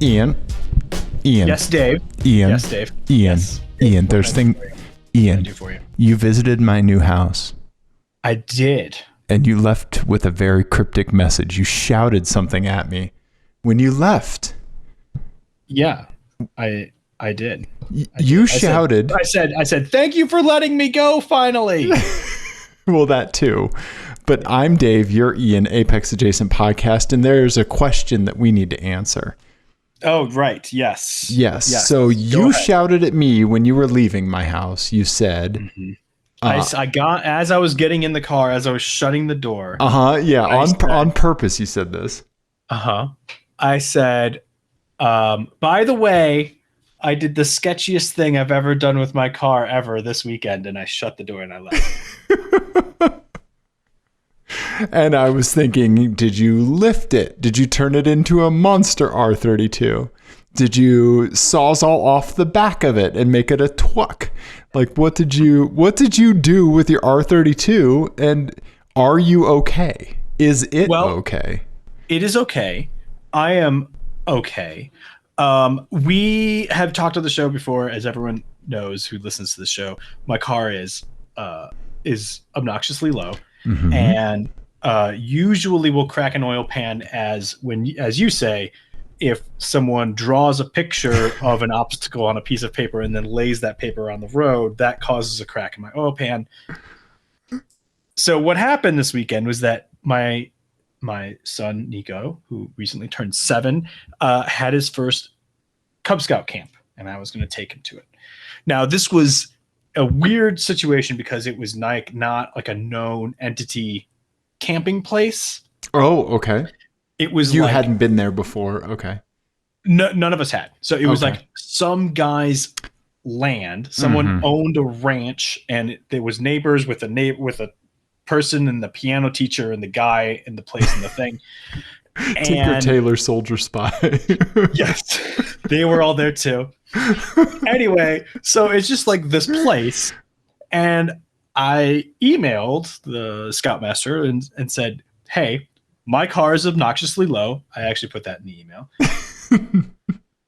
Ian. Yes, Dave. Ian. Yes, Dave. Ian. Yes. Ian, there's thing. Ian, do for you. You visited my new house. I did. And you left with a very cryptic message. You shouted something at me when you left. Yeah, I did. You shouted. I said, thank you for letting me go finally. Well, that too. But I'm Dave, you're Ian, Apex Adjacent Podcast, and there's a question that we need to answer. Oh, right. Yes. So you shouted at me when you were leaving my house. You said, mm-hmm. I got, as I was getting in the car, as I was shutting the door. Yeah. On purpose, you said this. I said, by the way, I did the sketchiest thing I've ever done with my car ever this weekend. And I shut the door and I left. And I was thinking, did you lift it? Did you turn it into a monster R32? Did you sawzall off the back of it and make it a twuck? Like, what did you do with your R32? And are you okay? Is it okay? It is okay. I am okay. We have talked on the show before, as everyone knows who listens to the show. My car is obnoxiously low, mm-hmm. and usually will crack an oil pan as you say, if someone draws a picture of an obstacle on a piece of paper and then lays that paper on the road, that causes a crack in my oil pan. So what happened this weekend was that my son, Nico, who recently turned 7, had his first Cub Scout camp, and I was going to take him to it. Now, this was a weird situation because it was not like a known entity camping place. Oh, okay. It was you hadn't been there before. Okay. No, none of us had. So it was like some guy's land. Someone mm-hmm. owned a ranch, and there was neighbors with a person and the piano teacher and the guy and the place and the thing. Tinker Tailor Soldier Spy. Yes, they were all there too. Anyway, so it's just like this place, and I emailed the Scoutmaster and said, hey, my car is obnoxiously low. I actually put that in the email.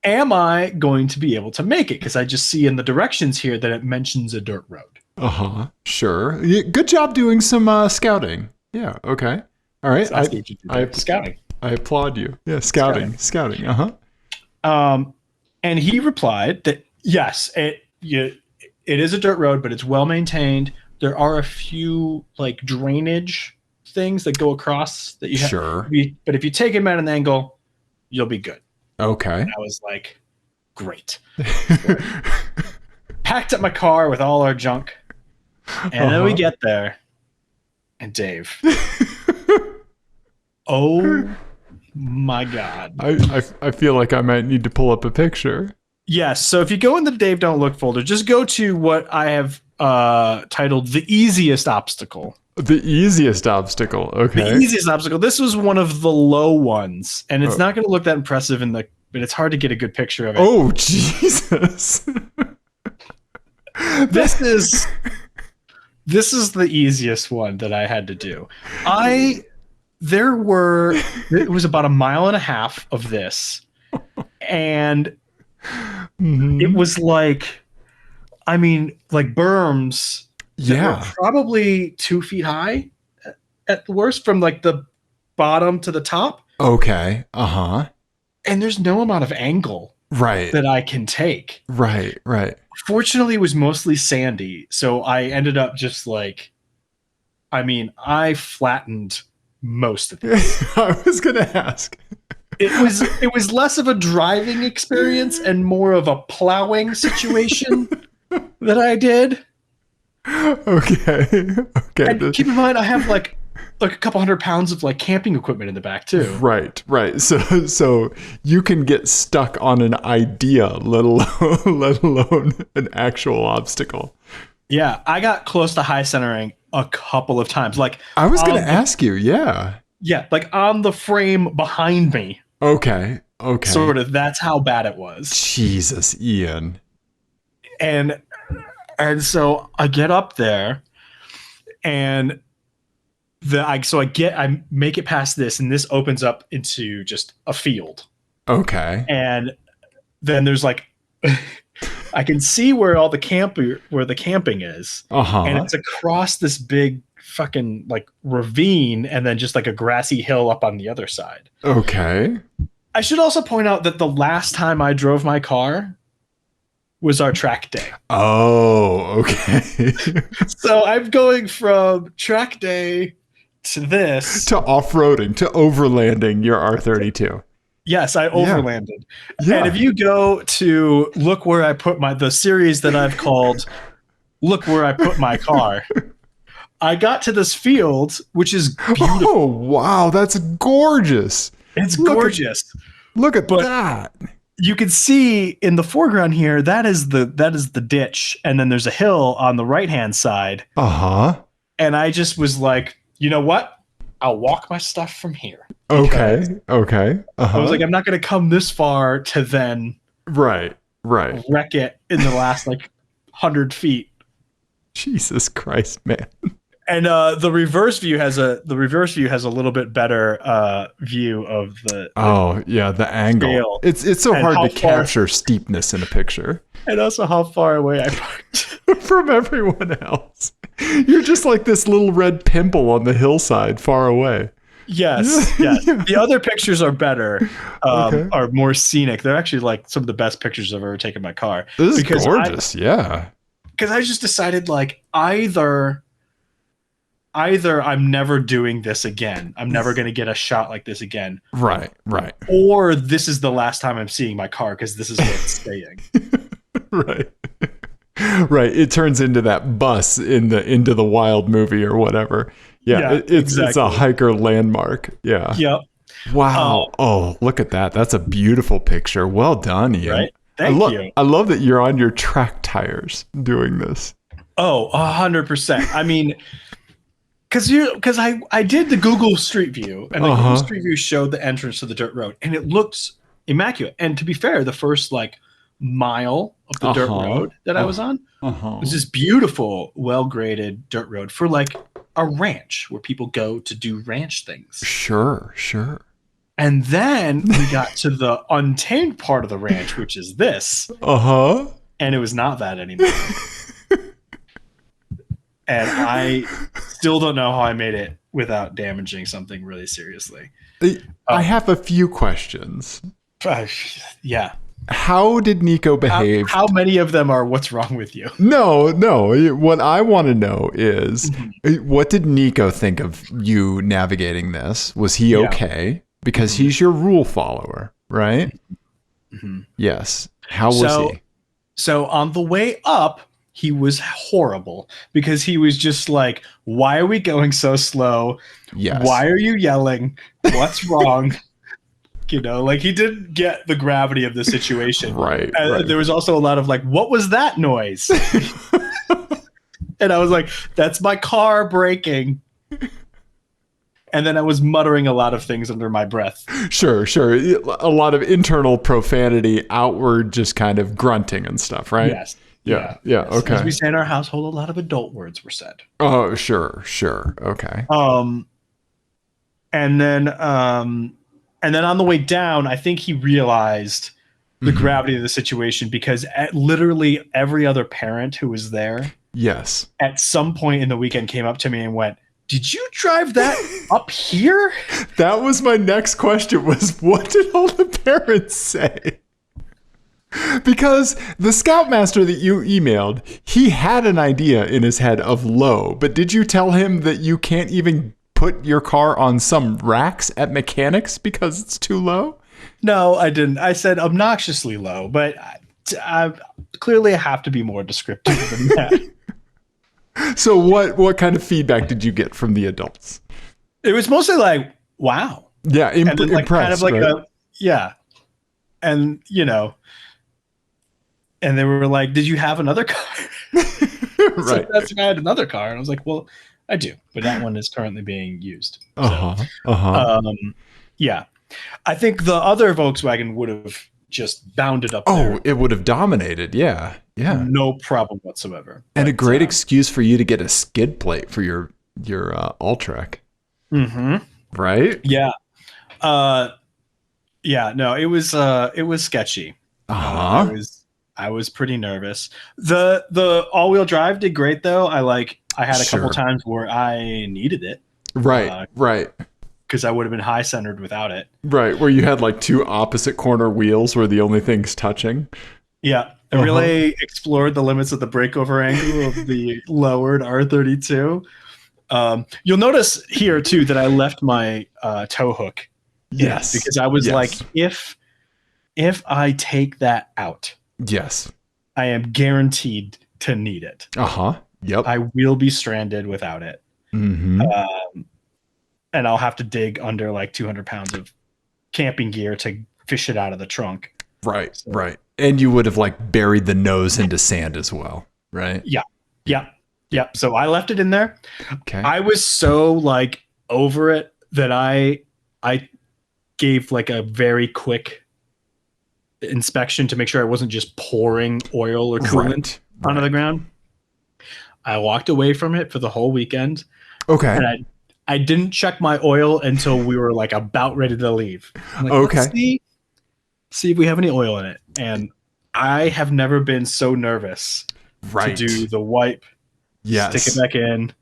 Am I going to be able to make it? Because I just see in the directions here that it mentions a dirt road. Sure. Good job doing some scouting. Yeah. Okay. All right. Scouting. I applaud you. Yeah. Scouting. And he replied that yes, it is a dirt road, but it's well maintained. There are a few like drainage things that go across that you have. Sure. But if you take them at an angle, you'll be good. Okay. And I was like, great. Packed up my car with all our junk. And then we get there. And Dave. Oh my God. I feel like I might need to pull up a picture. Yes. So if you go in the Dave Don't Look folder, just go to what I have titled The Easiest Obstacle. The easiest obstacle. Okay. The easiest obstacle. This was one of the low ones, and it's not going to look that impressive but it's hard to get a good picture of it. Oh, Jesus. This is the easiest one that I had to do. It was about 1.5 miles of this, and mm-hmm. it was like berms. Yeah, probably 2 feet high at the worst, from like the bottom to the top. Okay. And there's no amount of angle that I can take. Right. Fortunately, it was mostly sandy, so I ended up just I flattened most of it. I was gonna ask. It was less of a driving experience and more of a plowing situation that I did. Okay. And keep in mind, I have like a couple 100 pounds of like camping equipment in the back too. Right. So you can get stuck on an idea, let alone an actual obstacle. Yeah, I got close to high centering a couple of times. Like I was going to ask you. Yeah, like on the frame behind me. Okay. Sort of. That's how bad it was. Jesus, Ian. And so I get up there, and I make it past this, and this opens up into just a field. Okay. And then there's like, I can see where all the camping is, and it's across this big fucking like ravine, and then just like a grassy hill up on the other side. Okay. I should also point out that the last time I drove my car was our track day. Oh, okay. So I'm going from track day to this. To off-roading, to overlanding your R32. Yes, I overlanded. Yeah. And if you go to look where I put the series that I've called Look Where I Put My Car, I got to this field, which is beautiful. Oh, wow. That's gorgeous. It's gorgeous. Look at that. You can see in the foreground here, that is the ditch. And then there's a hill on the right-hand side. And I just was like, you know what? I'll walk my stuff from here. Okay. I was like, I'm not going to come this far to then wreck it in the last like 100 feet. Jesus Christ, man. And the reverse view has a little bit better view of the the angle. Scale. It's so hard to capture steepness in a picture. And also how far away I parked from everyone else. You're just like this little red pimple on the hillside far away. Yes. The other pictures are better, are more scenic. They're actually like some of the best pictures I've ever taken my car. This is gorgeous, Because I just decided like either I'm never doing this again. I'm never going to get a shot like this again. Right. Or this is the last time I'm seeing my car because this is where it's staying. Right. It turns into that bus in the Into the Wild movie or whatever. Yeah, it's a hiker landmark. Yeah. Yep. Wow. Look at that. That's a beautiful picture. Well done, Ian. Right. Thank you. I love that you're on your track tires doing this. Oh, 100%. I mean, because I did the Google Street View, and the Google Street View showed the entrance to the dirt road, and it looked immaculate. And to be fair, the first like mile of the dirt road that I was on was this beautiful, well-graded dirt road for like a ranch where people go to do ranch things. Sure. And then we got to the untamed part of the ranch, which is this. And it was not that anymore. And I still don't know how I made it without damaging something really seriously. I have a few questions. Yeah. How did Nico behave? How many of them are what's wrong with you? No. What I want to know is what did Nico think of you navigating this? Was he okay? Because he's your rule follower, right? Yes. How was he? So on the way up, he was horrible because he was just like, why are we going so slow? Yes. Why are you yelling? What's wrong? Like he didn't get the gravity of the situation. Right. There was also a lot of like, what was that noise? And I was like, that's my car braking. And then I was muttering a lot of things under my breath. Sure. A lot of internal profanity, outward just kind of grunting and stuff, right? Yes. Yeah. Yes. Okay. As we say in our household, a lot of adult words were said. Oh, sure. Okay. And then on the way down, I think he realized the gravity of the situation because literally every other parent who was there, at some point in the weekend came up to me and went, "Did you drive that up here?" That was my next question was, what did all the parents say? Because the Scoutmaster that you emailed, he had an idea in his head of low, but did you tell him that you can't even put your car on some racks at mechanics because it's too low? No, I didn't. I said obnoxiously low, but I clearly have to be more descriptive than that. So what kind of feedback did you get from the adults? It was mostly like, wow. Yeah, impressed. Kind of like right? And and they were like, "Did you have another car?" Right. So that's why I had another car, and I was like, "Well, I do, but that one is currently being used." Yeah, I think the other Volkswagen would have just bounded up. Oh, it would have dominated. Yeah. No problem whatsoever. And a great excuse for you to get a skid plate for your Alltrack. Mm-hmm. Right? Yeah. Yeah, no, it was sketchy. Uh-huh. I was pretty nervous. The all-wheel drive did great though. I had a couple Sure. times where I needed it Right, right, because I would have been high centered without it. right. Where you had like two opposite corner wheels were the only things touching. Yeah, I Uh-huh. really explored the limits of the breakover angle of the lowered R32. You'll notice here too that I left my tow hook in it Yes. because I was like, Yes. if I take that out, Yes. I am guaranteed to need it. Uh-huh. Yep. I will be stranded without it. Mm-hmm. And I'll have to dig under like 200 pounds of camping gear to fish it out of the trunk. Right, So, right. And you would have like buried the nose into sand as well, right? yeah, yeah, yeah. So I left it in there. Okay. I was so like over it that I gave like a very quick inspection to make sure I wasn't just pouring oil or coolant Right. onto the ground. I walked away from it for the whole weekend, Okay. and I didn't check my oil until we were like about ready to leave. I'm like, Okay. let's see if we have any oil in it. And I have never been so nervous Right. to do the wipe, Yes. stick it back in.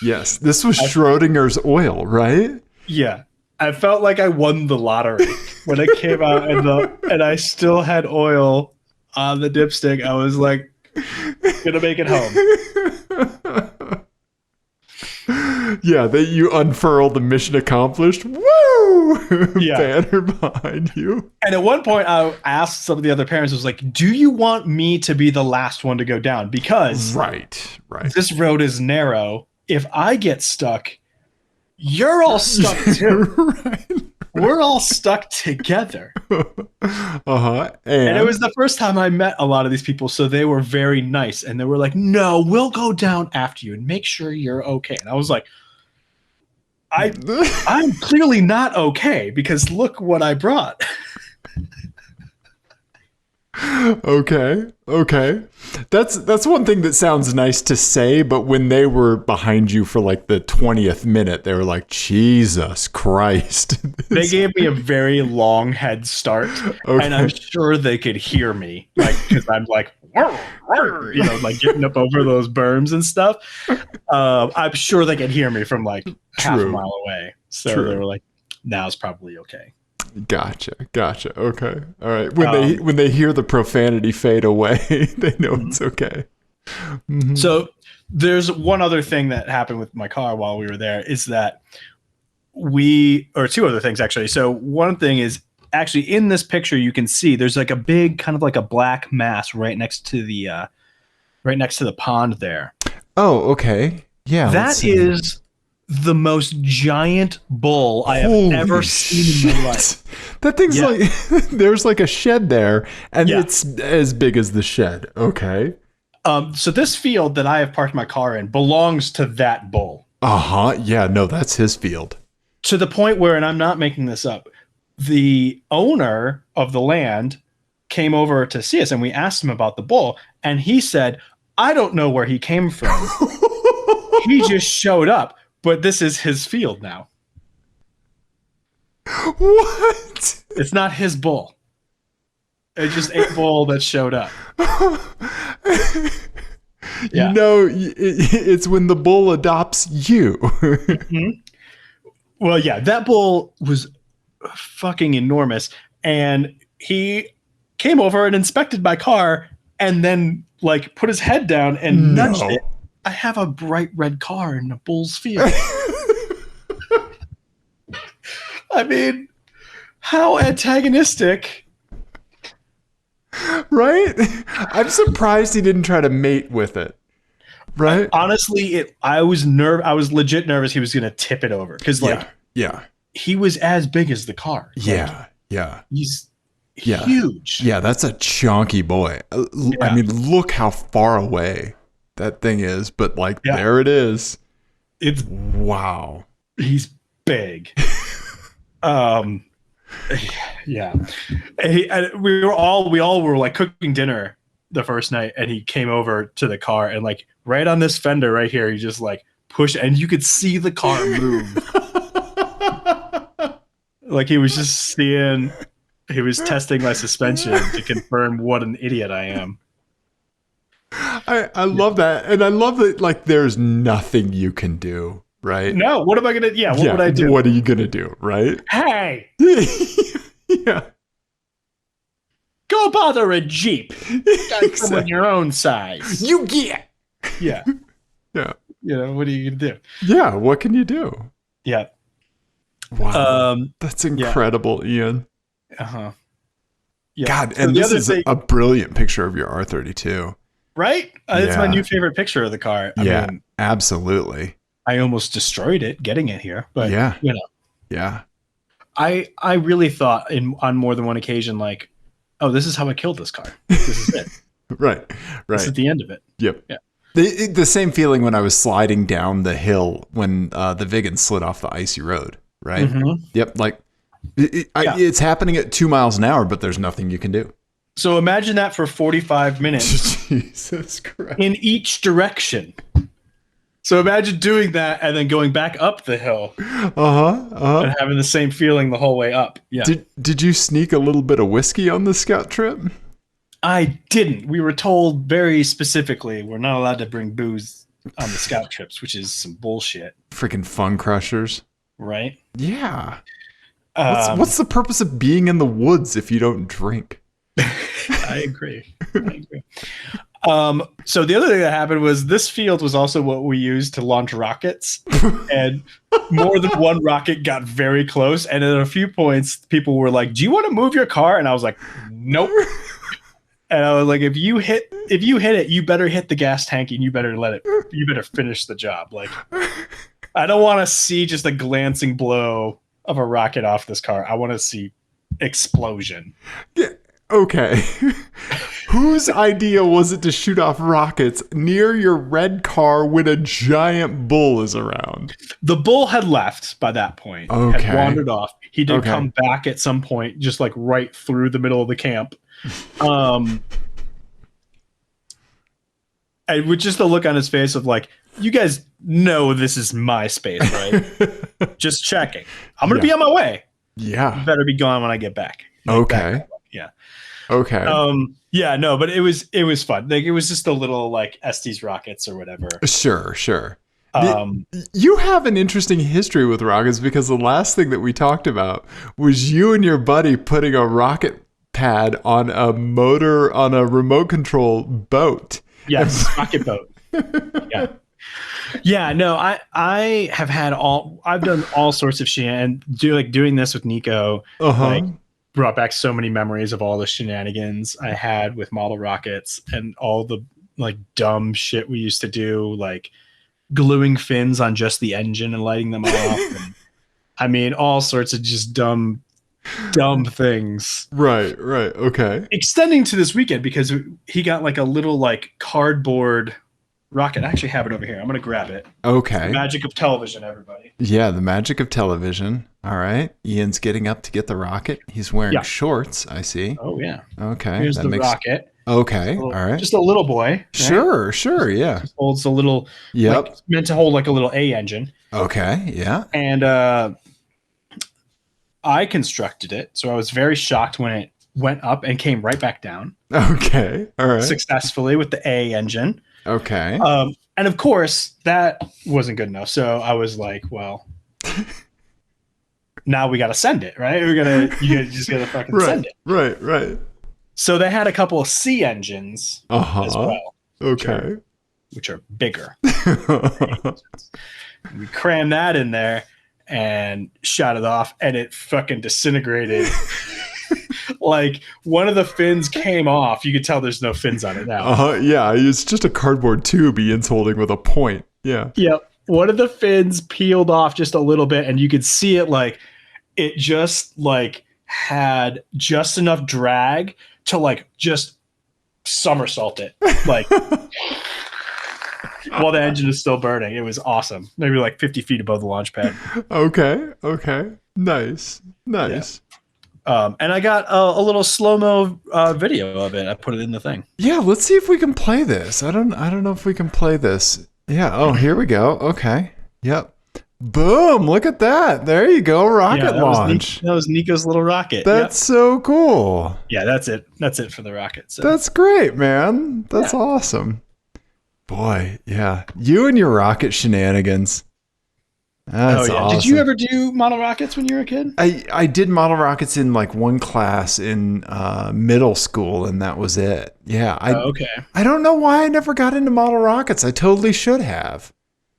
Yes. This was Schrodinger's oil, right? Yeah. I felt like I won the lottery when it came out and I still had oil on the dipstick. I was like, gonna make it home. Yeah, that you unfurled the mission accomplished. Woo! Yeah. Banner behind you. And at one point I asked some of the other parents, I was like, do you want me to be the last one to go down? Because Right. Right. this road is narrow. If I get stuck, you're all stuck too. Right. We're all stuck together. Uh-huh. And it was the first time I met a lot of these people, so they were very nice. And they were like, no, we'll go down after you and make sure you're okay. And I was like, I'm clearly not okay because look what I brought. Okay. Okay. That's one thing that sounds nice to say, but when they were behind you for like the 20th minute, they were like, Jesus Christ. They gave me a very long head start, Okay. and I'm sure they could hear me, like, because I'm like, you know, like getting up over those berms and stuff. I'm sure they could hear me from like half a True. mile away. So True. they were like, now's probably okay. Gotcha. Okay. All right. When they hear the profanity fade away, they know it's okay. Mhm. So there's one other thing that happened with my car while we were there is that or two other things actually. So one thing is actually in this picture you can see there's like a big kind of like a black mass right next to the pond there. Oh, okay. Yeah. let's That see. is the most giant bull I have Holy ever seen in my life. shit. That thing's Yeah. like there's like a shed there, and Yeah. it's as big as the shed. Okay. So this field that I have parked my car in belongs to that bull. Uh-huh. Yeah, no, that's his field. To the point where, and I'm not making this up, the owner of the land came over to see us and we asked him about the bull. And he said, I don't know where he came from. He just showed up, but this is his field now. What? It's not his bull. It's just a bull that showed up. Yeah. You know, it's when the bull adopts you. Well, yeah, that bull was fucking enormous. And he came over and inspected my car and then like put his head down and nudged No. it. I have a bright red car in a bull's field. I mean, how antagonistic. Right? I'm surprised he didn't try to mate with it. Right? Honestly, I was legit nervous he was going to tip it over because like yeah. he was as big as the car. Like, Yeah. Yeah. he's Yeah. huge. Yeah, that's a chunky boy. I Yeah. mean, look how far away that thing is, but like Yeah. there it is. It's Wow. he's big. Yeah. And we all were like cooking dinner the first night, and he came over to the car and like right on this fender right here, he just like pushed, and you could see the car move. Like he was just seeing He was testing my suspension to confirm what an idiot I am. I love that. And I love that, like, there's nothing you can do, right? No, what am I gonna? Yeah, what would I do? What are you gonna do, right? Hey, Yeah. go bother a Jeep. Got someone your own size. You get. Yeah. Yeah. You know, what are you gonna do? Yeah. What can you do? Yeah. Wow. That's incredible, Ian. Uh-huh. Yeah. God, So and the this other is thing, a brilliant picture of your R32. right? It's my Yeah. new favorite picture of the car. I Yeah, mean, absolutely. I almost destroyed it getting it here, but Yeah. you know, Yeah. I really thought on more than one occasion, like, oh, this is how I killed this car. This is it. Right. This is Right. the end of it. Yep. Yeah. The same feeling when I was sliding down the hill when the Vigan slid off the icy road, right? Mhm. Yep. Like, Yeah. it's happening at 2 miles an hour, but there's nothing you can do. So imagine that for 45 minutes Jesus Christ. in each direction. So imagine doing that and then going back up the hill and having the same feeling the whole way up. Yeah. Did you sneak a little bit of whiskey on the scout trip? I didn't. We were told very specifically we're not allowed to bring booze on the scout trips, which is some bullshit, Freaking fun crushers. right? Yeah. Um, What's the purpose of being in the woods if you don't drink? I agree. So the other thing that happened was this field was also what we used to launch rockets, and more than one rocket got very close. And at a few points, people were like, "Do you want to move your car?" And I was like, "Nope." And I was like, "If you hit it, you better hit the gas tank, and you better finish the job. Like, I don't want to see just a glancing blow of a rocket off this car. I want to see explosion." Yeah. Okay. Whose idea was it to shoot off rockets near your red car when a giant bull is around? The bull had left by that point. Okay. Had wandered off. He did Okay. come back at some point, just like right through the middle of the camp. And with just a look on his face of like, you guys know this is my space, right? Just checking. I'm going to be on my way. Yeah. You better be gone when I get back. Okay. Yeah. Okay. Yeah, no, but it was fun. Like, it was just a little like Estes rockets or whatever. Sure. Um, You have an interesting history with rockets because the last thing that we talked about was you and your buddy putting a rocket pad on a remote control boat. yes, rocket boat. Yeah. Yeah, no, I've done all sorts of shit and doing this with Nico, like, brought back so many memories of all the shenanigans I had with model rockets and all the like dumb shit we used to do, like gluing fins on just the engine and lighting them off. And, I mean, all sorts of just dumb things. Right. Okay. Extending to this weekend because he got like a little like cardboard rocket. I actually have it over here. I'm going to grab it. Okay. Magic of television, everybody. Yeah, the magic of television. All right. Ian's getting up to get the rocket. He's wearing shorts, I see. Oh, yeah. Okay. Here's the rocket. Okay. All right. Just a little boy. Right? Sure. Yeah. Just holds a little, Yep. like, meant to hold like a little A engine. Okay. Yeah. And I constructed it. So I was very shocked when it went up and came right back down. Okay. All right. Successfully with the A engine. Okay. And of course, that wasn't good enough. So I was like, well, now we got to send it, right? You just got to fucking send it. Right. So they had a couple of C engines as well. Okay. Which are bigger. We crammed that in there and shot it off, and it fucking disintegrated. Like, one of the fins came off. You could tell there's no fins on it now. Yeah, it's just a cardboard tube Ian's holding with a point. Yeah. Yep. One of the fins peeled off just a little bit, and you could see it like it just like had just enough drag to like just somersault it, like while the engine is still burning. It was awesome. Maybe like 50 feet above the launch pad. Okay. Nice. Yeah. And I got a little slow-mo video of it. I put it in the thing. Yeah, let's see if we can play this. I don't know if we can play this. Yeah. Oh, here we go. Okay. Yep. Boom! Look at that. There you go. Rocket launch. That was Nico's little rocket. That's so cool. Yeah, that's it. That's it for the rocket. So. That's great, man. That's awesome. Boy, yeah. You and your rocket shenanigans. That's awesome. Did you ever do model rockets when you were a kid? I did model rockets in like one class in middle school, and that was it. Yeah. Okay. I don't know why I never got into model rockets. I totally should have.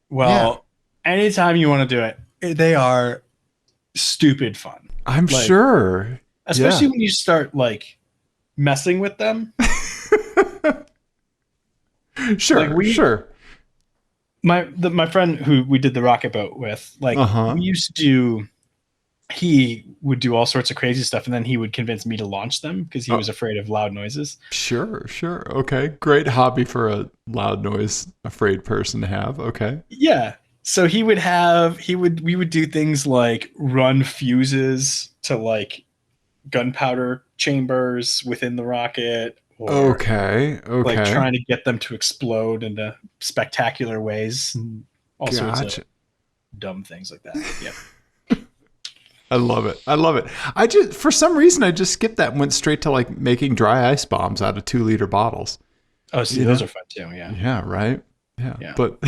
Well, anytime you want to do it, they are stupid fun. I'm sure. Especially when you start like messing with them. Sure. My friend who we did the rocket boat with, like we used to do, he would do all sorts of crazy stuff, and then he would convince me to launch them because he was afraid of loud noises. Sure. Okay. Great hobby for a loud noise afraid person to have. Okay. Yeah. So we would do things like run fuses to like gunpowder chambers within the rocket. Or okay. Like trying to get them to explode in spectacular ways. And all sorts of dumb things like that. Yeah. I love it. For some reason, I just skipped that and went straight to like making dry ice bombs out of 2-liter bottles. Oh, see, those are fun too. Yeah. Yeah. Right. Yeah. But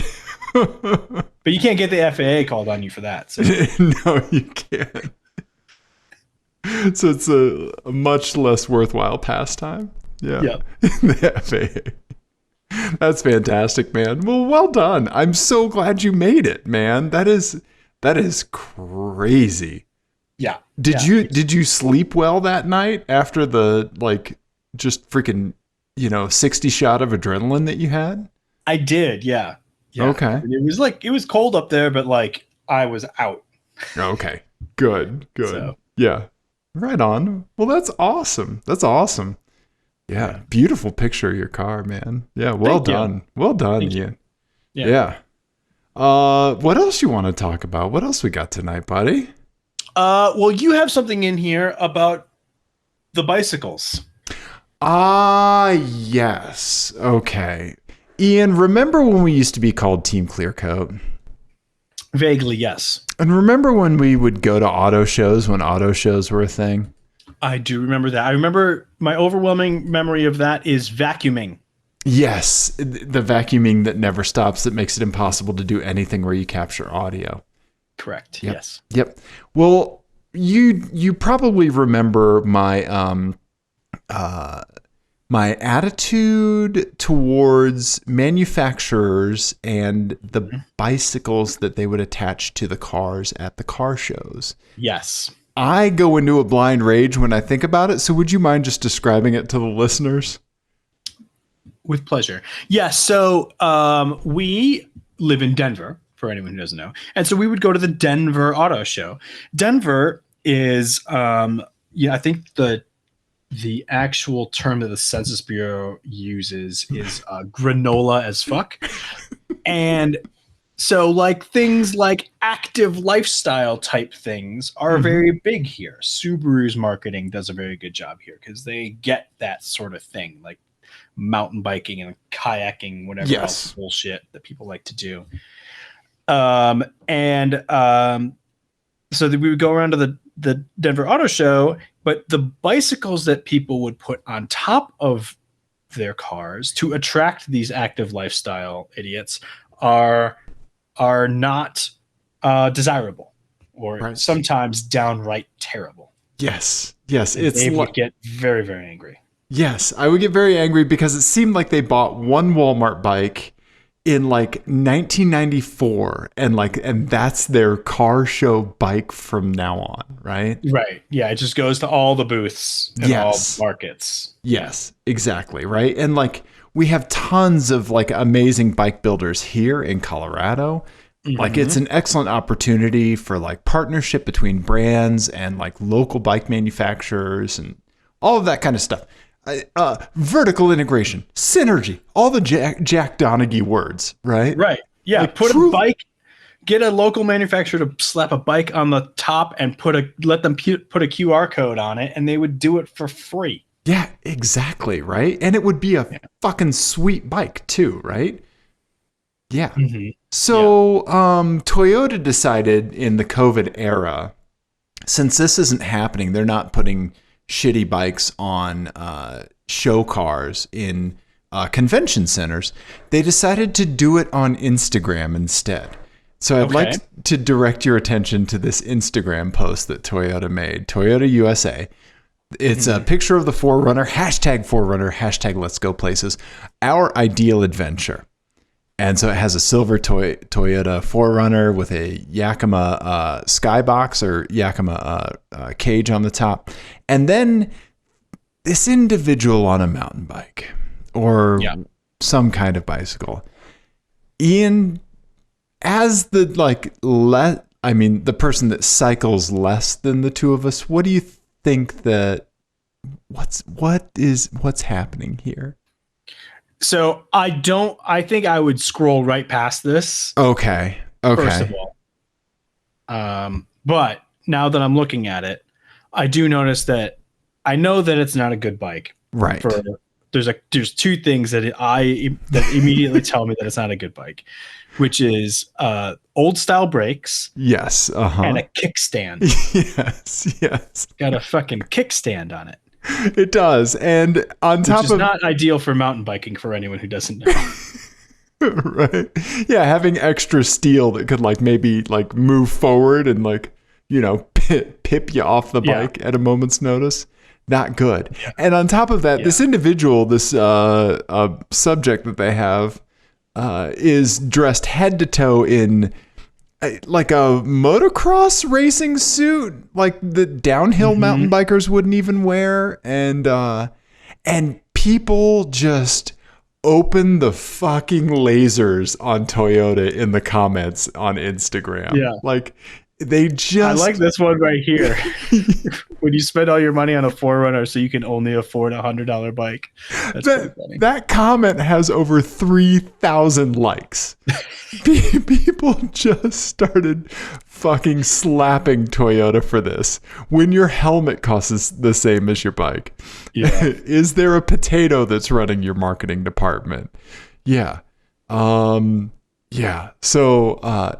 you can't get the FAA called on you for that. So. No, you can't. So it's a much less worthwhile pastime. Yeah. The FAA. That's fantastic, man. Well done. I'm so glad you made it, man. That is crazy. Yeah. Did you sleep well that night after the like just freaking 60 shot of adrenaline that you had? I did, yeah. Okay. It was cold up there, but like I was out. Okay. Good. So. Yeah. Right on. Well, that's awesome. Yeah, beautiful picture of your car, man. Yeah, well done. Well done, Ian. Yeah. What else you want to talk about? What else we got tonight, buddy? Well, you have something in here about the bicycles. Yes. Okay. Ian, remember when we used to be called Team Clearcoat? Vaguely, yes. And remember when we would go to auto shows when auto shows were a thing? I do remember that. I remember my overwhelming memory of that is vacuuming. Yes, the vacuuming that never stops, that makes it impossible to do anything where you capture audio. Correct. Yep. Yes. Yep. Well, you probably remember my my attitude towards manufacturers and the bicycles that they would attach to the cars at the car shows. Yes. I go into a blind rage when I think about it. So would you mind just describing it to the listeners? With pleasure. Yeah. So we live in Denver, for anyone who doesn't know. And so we would go to the Denver Auto Show. Denver is, I think the actual term that the Census Bureau uses is granola as fuck. And so like things like active lifestyle type things are very big here. Subaru's marketing does a very good job here because they get that sort of thing, like mountain biking and kayaking, whatever else bullshit that people like to do. So that we would go around to the Denver Auto Show, but the bicycles that people would put on top of their cars to attract these active lifestyle idiots are not desirable, or sometimes downright terrible. Yes. They would get very, very angry. Yes, I would get very angry because it seemed like they bought one Walmart bike in like 1994 and that's their car show bike from now on, right? Right. Yeah, it just goes to all the booths and all markets. Yes, exactly, right? And like we have tons of like amazing bike builders here in Colorado. Like it's an excellent opportunity for like partnership between brands and like local bike manufacturers and all of that kind of stuff. Vertical integration, synergy, all the Jack Donaghy words, right? Right. Yeah. Like Get a local manufacturer to slap a bike on the top and let them put a QR code on it, and they would do it for free. Yeah, exactly. Right. And it would be a fucking sweet bike too, right? Yeah. So Toyota decided in the COVID era, since this isn't happening, they're not putting shitty bikes on show cars in convention centers. They decided to do it on Instagram instead. So I'd like to direct your attention to this Instagram post that Toyota made, Toyota USA. It's a picture of the 4Runner, hashtag 4Runner, hashtag let's go places, our ideal adventure. And so it has a silver Toyota 4Runner with a Yakima skybox or Yakima cage on the top. And then this individual on a mountain bike or some kind of bicycle. Ian, as the the person that cycles less than the two of us, what do you think that what's happening here? So I think I would scroll right past this. Okay. First of all. But now that I'm looking at it, I do notice that I know that it's not a good bike. Right. There's two things that immediately tell me that it's not a good bike, which is old style brakes. Yes. And a kickstand. Yes. Got a fucking kickstand on it. It does. And on top which is not ideal for mountain biking for anyone who doesn't know. Right. Yeah, having extra steel that could maybe move forward and pip you off the bike at a moment's notice. Not good. Yeah. And on top of that, this individual, this subject that they have is dressed head to toe in like a motocross racing suit, like the downhill mountain bikers wouldn't even wear. And people just open the fucking lasers on Toyota in the comments on Instagram. Yeah. They just... I like this one right here. When you spend all your money on a 4Runner so you can only afford a $100 bike. That's pretty funny. That comment has over 3,000 likes. People just started fucking slapping Toyota for this. When your helmet costs the same as your bike. Yeah. Is there a potato that's running your marketing department? Yeah. Yeah. So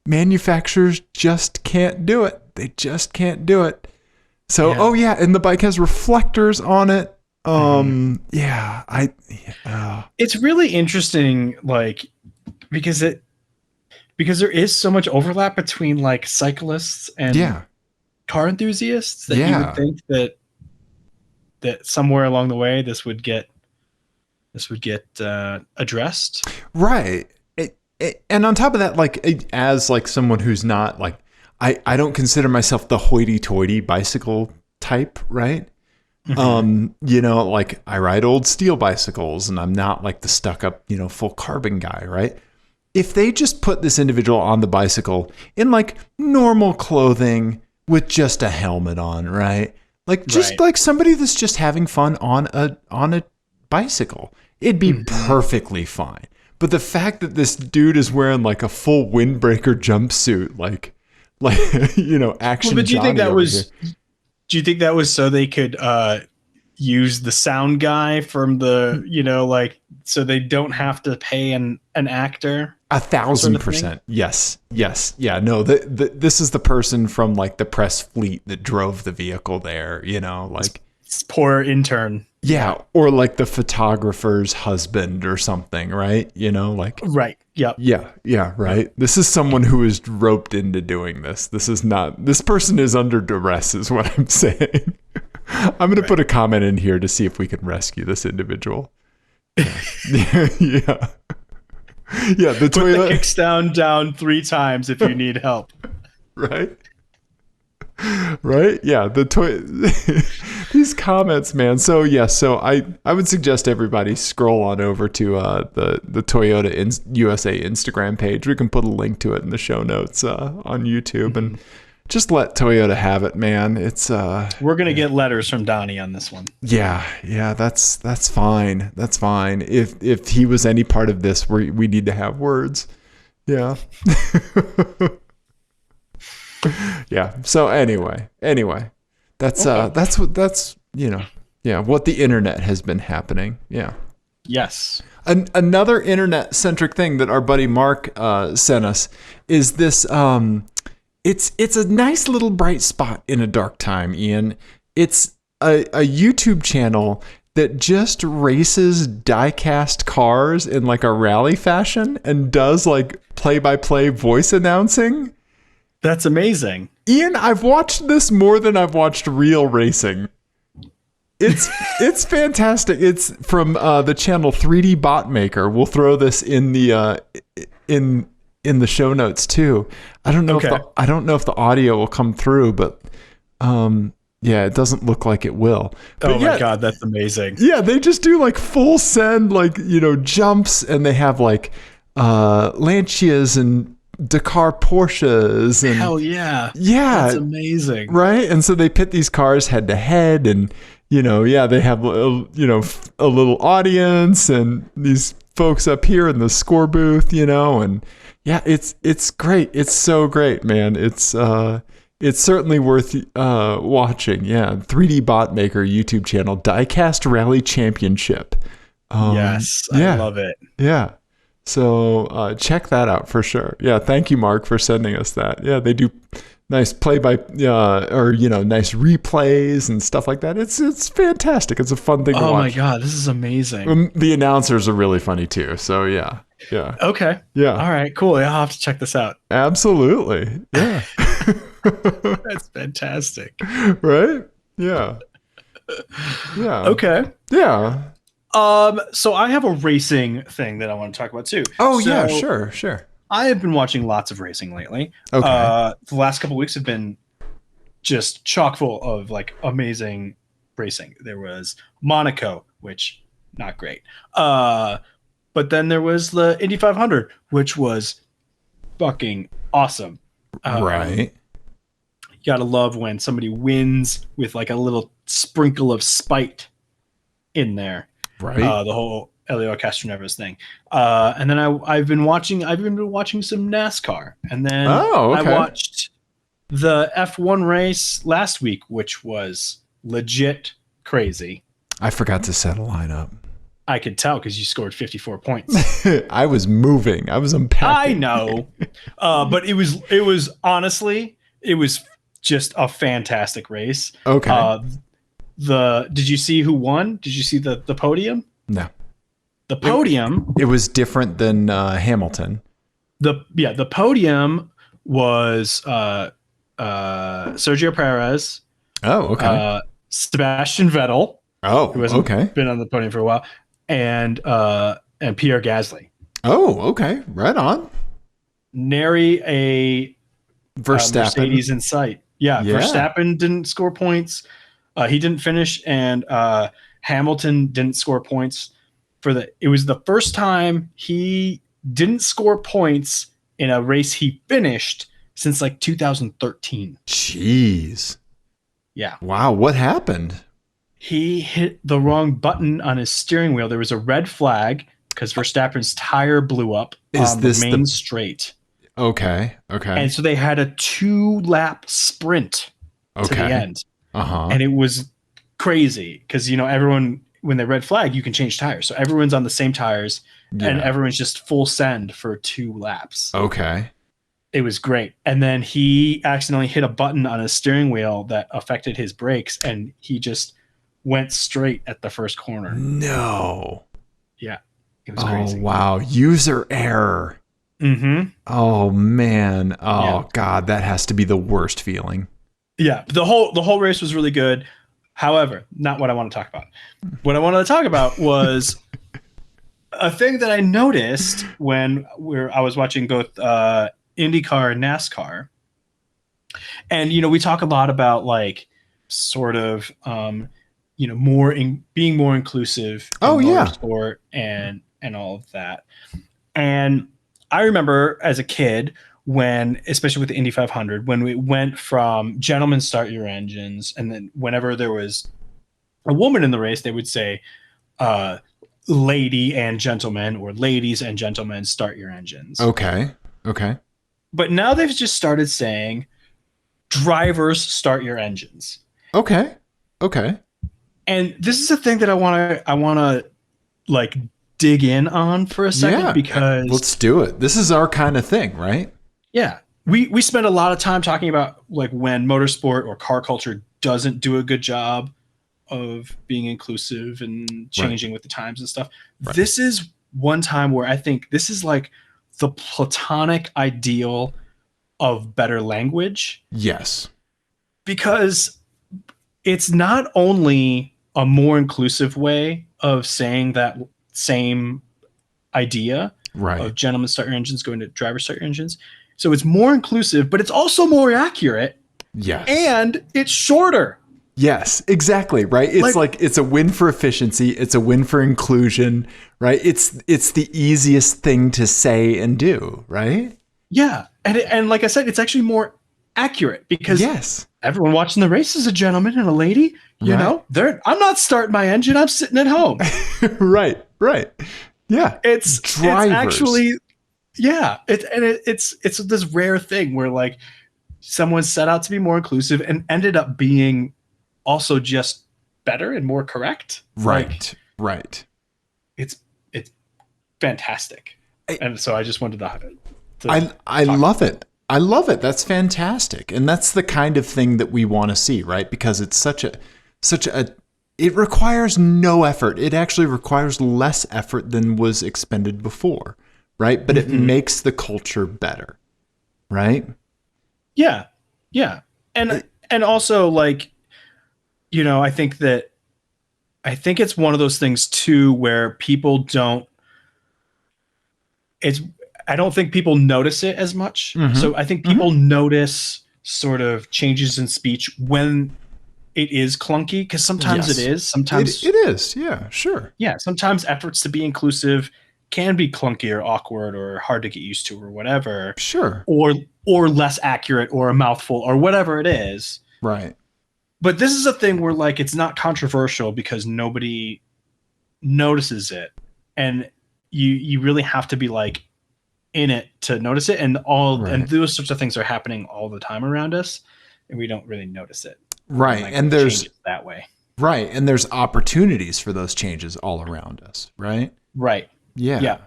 manufacturers just can't do it. They just can't do it. So, and the bike has reflectors on it. It's really interesting, because there is so much overlap between cyclists and car enthusiasts that you would think that somewhere along the way this would get addressed. Right. And on top of that, as someone who's not I don't consider myself the hoity-toity bicycle type, right? I ride old steel bicycles and I'm not the stuck up, full carbon guy, right? If they just put this individual on the bicycle in normal clothing with just a helmet on, right? Somebody that's just having fun on a bicycle, it'd be perfectly fine. But the fact that this dude is wearing a full windbreaker jumpsuit, action. But do you think that was so they could use the sound guy from the so they don't have to pay an actor? 1,000%. Yes. Yeah. No. This is the person from the press fleet that drove the vehicle there. Poor intern. Yeah, or the photographer's husband or something, right? Right. Yep. Yeah, right. This is someone who is roped into doing this. This person is under duress is what I'm saying. I'm going to put a comment in here to see if we can rescue this individual. Yeah. Yeah, put the kickstand down 3 times if you need help. Right? Right? Yeah, these comments, man. So I would suggest everybody scroll on over to the Toyota USA Instagram page. We can put a link to it in the show notes on YouTube and just let Toyota have it, man. It's we're gonna get letters from Donnie on this one. Yeah, that's fine. That's fine. If he was any part of this, we need to have words. Yeah. Yeah. So anyway, that's what the internet has been happening. Yeah. Yes. Another internet-centric thing that our buddy Mark sent us is this. It's a nice little bright spot in a dark time, Ian. It's a YouTube channel that just races die-cast cars in like a rally fashion and does like play-by-play voice announcing. That's amazing. Ian, I've watched this more than I've watched real racing. It's fantastic. It's from the channel 3D Bot Maker. We'll throw this in the in the show notes too. I don't know if the audio will come through, but yeah, it doesn't look like it will. But my God, that's amazing. Yeah, they just do like full send, like, jumps, and they have like Lancias and Dakar Porsches and hell yeah. Yeah. That's amazing. Right? And so they pit these cars head to head, and they have a little audience and these folks up here in the score booth, and yeah, it's great. It's so great, man. It's certainly worth watching. Yeah, 3D Bot Maker YouTube channel, Diecast Rally Championship. Yes, I love it. Yeah, so check that out for sure. Yeah, thank you, Mark, for sending us that. Yeah, they do nice nice replays and stuff like that. It's fantastic. It's a fun thing to watch. Oh my God, this is amazing. The announcers are really funny too. So yeah. Okay. Yeah. All right, cool. I'll have to check this out. Absolutely. Yeah. That's fantastic. Right? Yeah. Yeah. Okay. Yeah. So I have a racing thing that I want to talk about too. Oh, yeah, sure. I have been watching lots of racing lately. Okay. The last couple of weeks have been just chock full of like amazing racing. There was Monaco, which not great. But then there was the Indy 500, which was fucking awesome. Right. You gotta love when somebody wins with like a little sprinkle of spite in there. Right. The whole Elio Castroneves thing. And then I've been watching some NASCAR. And then I watched the F1 race last week, which was legit crazy. I forgot to set a lineup. I could tell because you scored 54 points. I was moving. I was unpacking. I know. But it was honestly, it was just a fantastic race. Okay. Did you see who won? Did you see the podium? No. The podium. It was different than Hamilton. The podium was Sergio Perez. Oh, okay. Sebastian Vettel. Oh, who hasn't okay. been on the podium for a while, and Pierre Gasly. Oh, okay. Right on. Nary a Verstappen. Mercedes in sight. Yeah, Verstappen didn't score points. He didn't finish, and Hamilton didn't score points. It was the first time he didn't score points in a race he finished since like 2013. Jeez. Yeah. Wow. What happened? He hit the wrong button on his steering wheel. There was a red flag because Verstappen's tire blew up on the main straight. Okay. And so they had a 2-lap sprint to the end. Uh-huh. And it was crazy because, everyone, when they red flag, you can change tires. So everyone's on the same tires and everyone's just full send for 2 laps. Okay. It was great. And then he accidentally hit a button on his steering wheel that affected his brakes, and he just went straight at the first corner. No. Yeah. It was crazy. Oh, wow. User error. Mm-hmm. Oh, man. Oh, God. That has to be the worst feeling. Yeah. The whole race was really good. However, not what I want to talk about. What I wanted to talk about was a thing that I noticed when I was watching both IndyCar and NASCAR. And, we talk a lot about like sort of, being more inclusive in motorsport and all of that. And I remember as a kid when, especially with the Indy 500, when we went from gentlemen start your engines, and then whenever there was a woman in the race, they would say, lady and gentlemen, or ladies and gentlemen start your engines. Okay. But now they've just started saying drivers start your engines. Okay. And this is a thing that I want to like dig in on for a second, Yeah, because let's do it. This is our kind of thing, right? yeah, we spend a lot of time talking about like when motorsport or car culture doesn't do a good job of being inclusive and changing with the times and stuff. Right. This is one time where I think this is like the platonic ideal of better language, Yes. because it's not only a more inclusive way of saying that same idea Right. of gentlemen start your engines going to driver start your engines. So it's more inclusive, but it's also more accurate. Yes. And it's shorter. Yes, exactly. Right. It's like it's a win for efficiency. It's a win for inclusion. Right. It's the easiest thing to say and do. Right. Yeah. And like I said, it's actually more accurate, because yes, everyone watching the race is a gentleman and a lady. You know, I'm not starting my engine. I'm sitting at home. right. Yeah. It's actually, yeah. It's this rare thing where like someone set out to be more inclusive and ended up being also just better and more correct. Right. Right. It's fantastic. And so I just wanted to I love it. I love it. That's fantastic. And that's the kind of thing that we want to see, right? Because it's such a it requires no effort. It actually requires less effort than was expended before, right? But it makes the culture better, right? Yeah. Yeah. And also, like, you know, I think it's one of those things too where people I don't think people notice it as much. So I think people notice sort of changes in speech when it is clunky, because sometimes it is. Sometimes it is. Yeah, sure. Yeah, sometimes efforts to be inclusive can be clunky or awkward or hard to get used to or whatever. Sure. Or less accurate or a mouthful or whatever it is. Right. But this is a thing where like it's not controversial because nobody notices it, and you really have to be like in it to notice it, and and those sorts of things are happening all the time around us, and we don't really notice it. Right. And there's that way. Right. And there's opportunities for those changes all around us, right? Right. Yeah.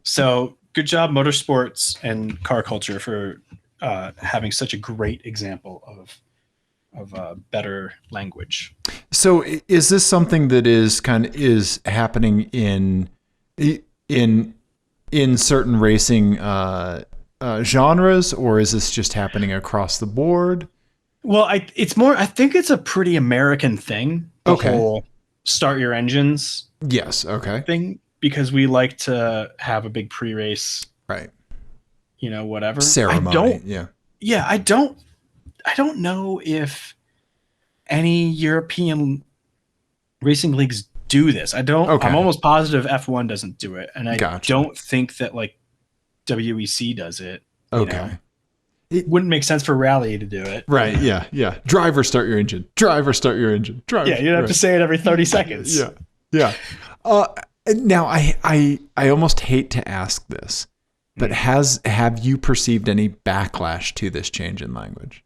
So good job, motorsports and car culture, for having such a great example of better language. So is this something that is happening in certain racing genres, or is this just happening across the board? Well, I think it's a pretty American thing. The whole start your engines. Yes. Okay. Thing, because we like to have a big pre-race. Right. You know, whatever ceremony. I don't know if any European racing leagues do this. I'm almost positive F1 doesn't do it, and I don't think that like WEC does it. Okay. It wouldn't make sense for Rally to do it. Right. Yeah. Driver, start your engine. Driver, start your engine. Driver. Yeah, you'd have to say it every 30 seconds. Yeah. Now I almost hate to ask this, but have you perceived any backlash to this change in language?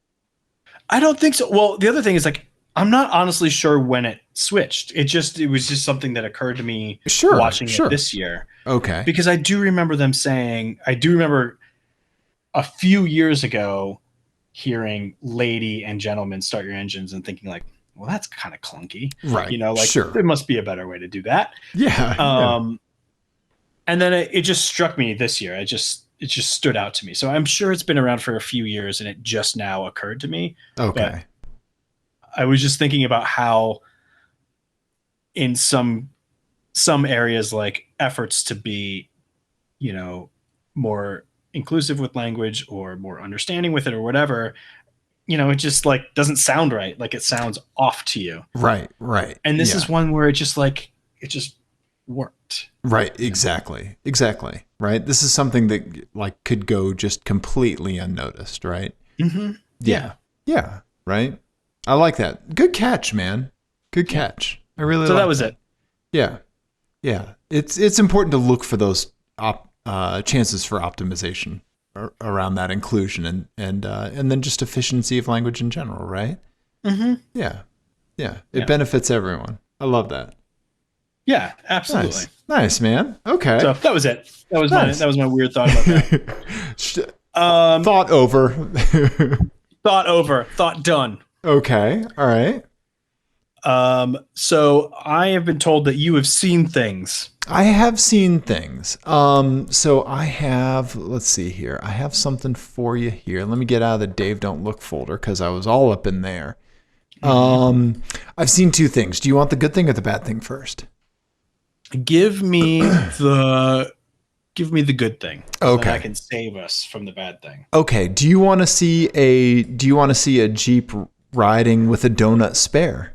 I don't think so. Well, the other thing is like I'm not honestly sure when it switched. It was just something that occurred to me watching it this year. Okay. Because I do remember them saying, I do remember a few years ago hearing lady and gentlemen start your engines and thinking like, well, that's kind of clunky. Right. You know, like there must be a better way to do that. Yeah. And then it just struck me this year. It just stood out to me. So I'm sure it's been around for a few years and it just now occurred to me. Okay. But I was just thinking about how in some areas, like efforts to be, you know, more inclusive with language or more understanding with it or whatever, you know, it just like doesn't sound right. Like it sounds off to you. Right. And this is one where it just worked. Right. Exactly. Right. This is something that like could go just completely unnoticed. Right. Mm-hmm. Yeah. Right. I like that. Good catch, man. Good catch. I really so like that was it. Yeah. It's important to look for those chances for optimization around that inclusion and then just efficiency of language in general, right? Mm-hmm. Yeah. It benefits everyone. I love that. Yeah, absolutely. Nice, man. Okay. So that was it. That was Nice. my weird thought about that. Thought over. Thought over. Thought done. Okay. All right. So I have been told that you have seen things. I have seen things. So I have, let's see here. I have something for you here. Let me get out of the Dave Don't Look folder because I was all up in there. I've seen two things. Do you want the good thing or the bad thing first? Give me the good thing. So Okay. that I can save us from the bad thing. Okay. Do you want to see a Jeep riding with a donut spare?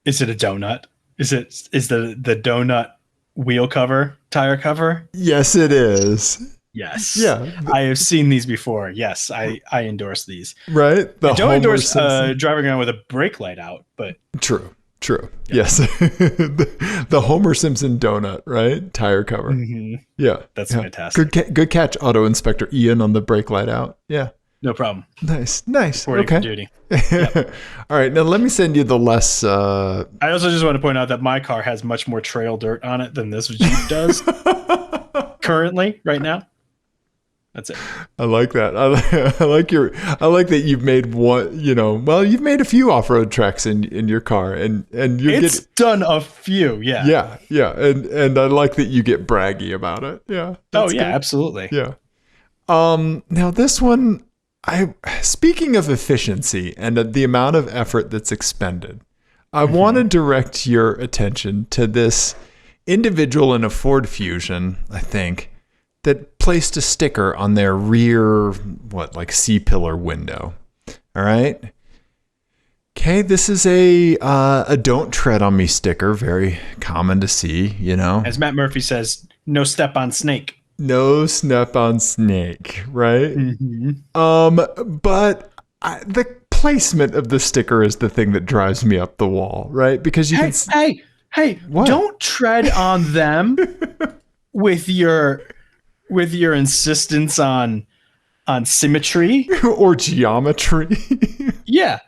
Is it a donut? Is the donut wheel cover, tire cover? Yes, it is. Yes. Yeah. I have seen these before. Yes, I endorse these. Right? I don't Homer endorse Simpson. driving around with a brake light out, but True. Yes. the Homer Simpson donut, right? Tire cover. Yeah. that's yeah. fantastic. Good catch, Auto Inspector Ian, on the brake light out. Yeah. No problem. Nice. Reporting for Okay. duty. All right. Now let me send you the less. I also just want to point out that my car has much more trail dirt on it than this Jeep does currently, right now. That's it. I like that. I like that you've made one. You've made a few off-road treks in your car, and It's done a few. Yeah. yeah, and I like that you get braggy about it. Yeah. Oh that's yeah, good. absolutely. Yeah. Now this one, speaking of efficiency and the amount of effort that's expended, I want to direct your attention to this individual in a Ford Fusion, I think, that placed a sticker on their rear, C-pillar window. All right. Okay, this is a "Don't Tread on Me" sticker, very common to see. As Matt Murphy says, no step on snake. No step on snake, right? But the placement of the sticker is the thing that drives me up the wall, right? Because you Hey, What? don't tread on them with your insistence on symmetry. or geometry. Yeah.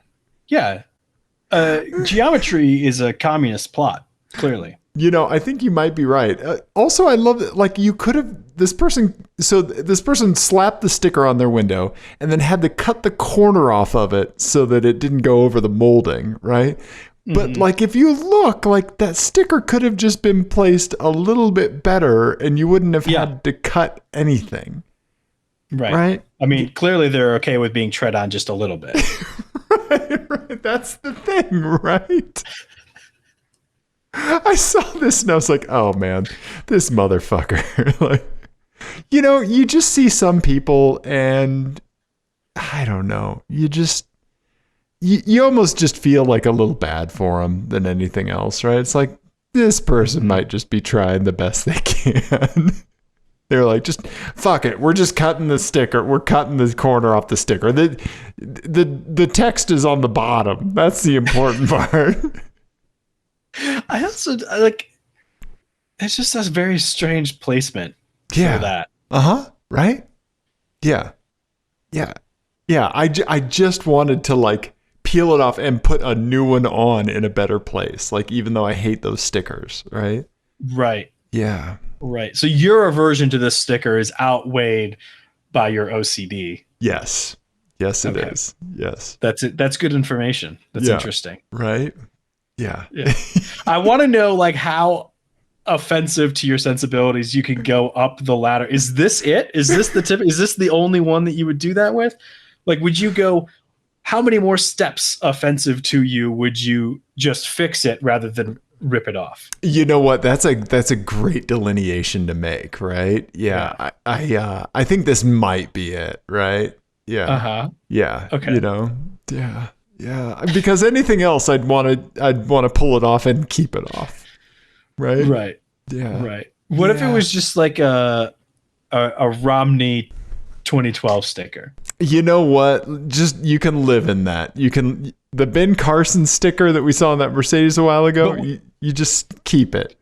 Geometry is a communist plot, clearly. I think you might be right. Also, I love that. You could have this person slapped the sticker on their window and then had to cut the corner off of it so that it didn't go over the molding, right? But if you look, that sticker could have just been placed a little bit better and you wouldn't have had to cut anything. Right? I mean, clearly they're okay with being tread on just a little bit. right. That's the thing, right? I saw this and I was like, oh man, this motherfucker. You just see some people and I don't know. You almost just feel like a little bad for them than anything else, right? It's like this person might just be trying the best they can. They're like, just fuck it. We're just cutting the sticker. We're cutting the corner off the sticker. The text is on the bottom. That's the important part. I also it's just a very strange placement for that. Right? Yeah. I just wanted to peel it off and put a new one on in a better place. Even though I hate those stickers, right? Right. Yeah. Right. So your aversion to this sticker is outweighed by your OCD. Yes. Yes, it is. Yes. That's it. That's good information. That's interesting. Right? Yeah. I want to know how offensive to your sensibilities you can go up the ladder. Is this it? Is this the tip? Is this the only one that you would do that with? Would you go, how many more steps offensive to you would you just fix it rather than rip it off? You know what? That's a great delineation to make, right? Yeah. I think this might be it, right? Yeah. Yeah. Okay. Yeah. Yeah. Because anything else I'd want to pull it off and keep it off. Right? Right. Yeah. Right. What if it was just a Romney 2012 sticker? You know what? Just you can live in that. The Ben Carson sticker that we saw in that Mercedes a while ago, you just keep it.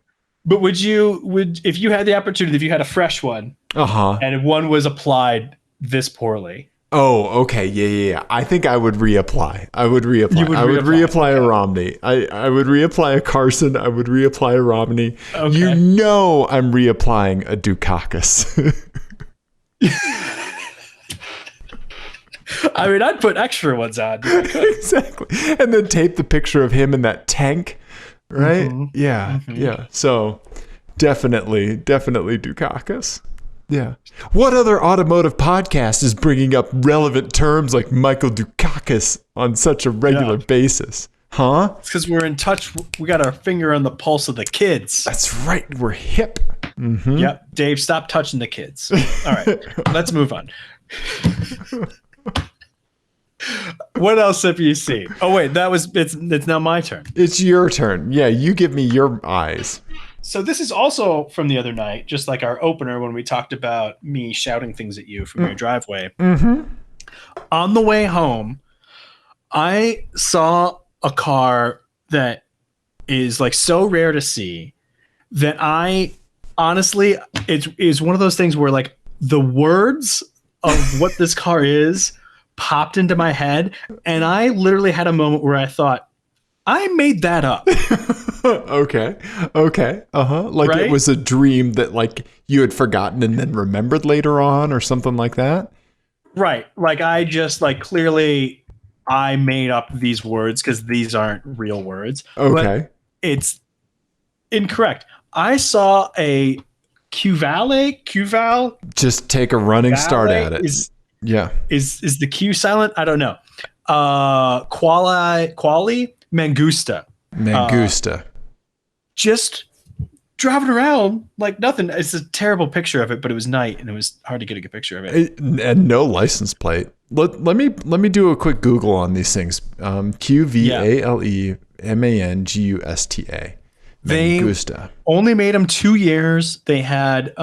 But if you had the opportunity, if you had a fresh one, and one was applied this poorly, Oh, okay. Yeah. I think I would reapply. I would reapply. You would I would reapply, reapply a okay. Romney. I would reapply a Carson. I would reapply a Romney. Okay. You know I'm reapplying a Dukakis. I mean, I'd put extra ones on. Exactly. And then tape the picture of him in that tank, right? Yeah. So definitely Dukakis. Yeah. What other automotive podcast is bringing up relevant terms like Michael Dukakis on such a regular basis? Huh? It's because we're in touch. We got our finger on the pulse of the kids. That's right. We're hip. Yep. Dave, stop touching the kids. All right. Let's move on. What else have you seen? Oh, wait. It's now my turn. It's your turn. Yeah. You give me your eyes. So this is also from the other night, just like our opener when we talked about me shouting things at you from your driveway. On the way home, I saw a car that is like so rare to see that I honestly, it is one of those things where like the words of what this car is popped into my head. And I literally had a moment where I thought, I made that up. Okay. Like Right? it was a dream that like you had forgotten and then remembered later on or something like that. Right. Like I just like clearly I made up these words because these aren't real words. Okay. But it's incorrect. I saw a Q-Val. Just take a running start at it. Is the Q silent? I don't know. Quali Mangusta. Just driving around like nothing. It's a terrible picture of it, but it was night and it was hard to get a good picture of it. And no license plate. Let me do a quick Google on these things. QVALEMANGUSTA. They Mangusta. only made them 2 years. They had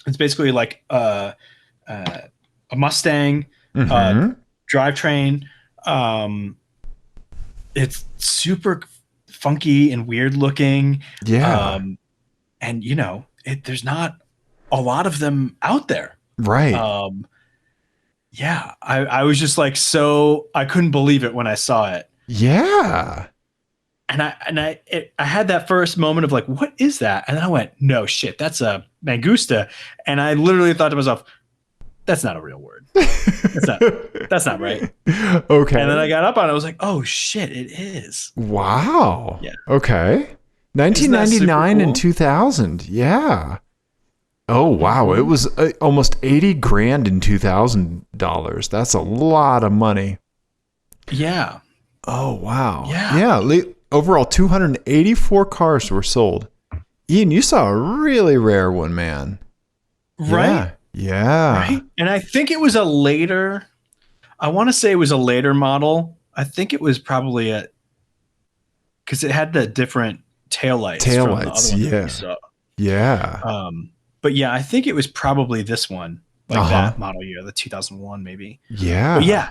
it's basically like a Mustang drivetrain. It's super funky and weird looking. Yeah. And you know, there's not a lot of them out there. Right. Yeah. I was just like, so I couldn't believe it when I saw it. Yeah. And I had that first moment of like, what is that? And then I went, no shit, that's a Mangusta. And I literally thought to myself, that's not a real word. That's not right. Okay. And then I got up on it. I was like, oh shit, it is. Wow. Yeah. Okay. 1999 and 2000. Yeah. Oh, wow. It was almost 80 grand in $2,000. That's a lot of money. Yeah. Oh, wow. Yeah. Yeah. Overall, 284 cars were sold. Ian, you saw a really rare one, man. Right. Yeah. Right. And I think it was I want to say it was a later model. I think it was probably because it had the different taillights. Yeah. Yeah. But yeah, I think it was probably this one, like that model year, the 2001 maybe. Yeah. But yeah,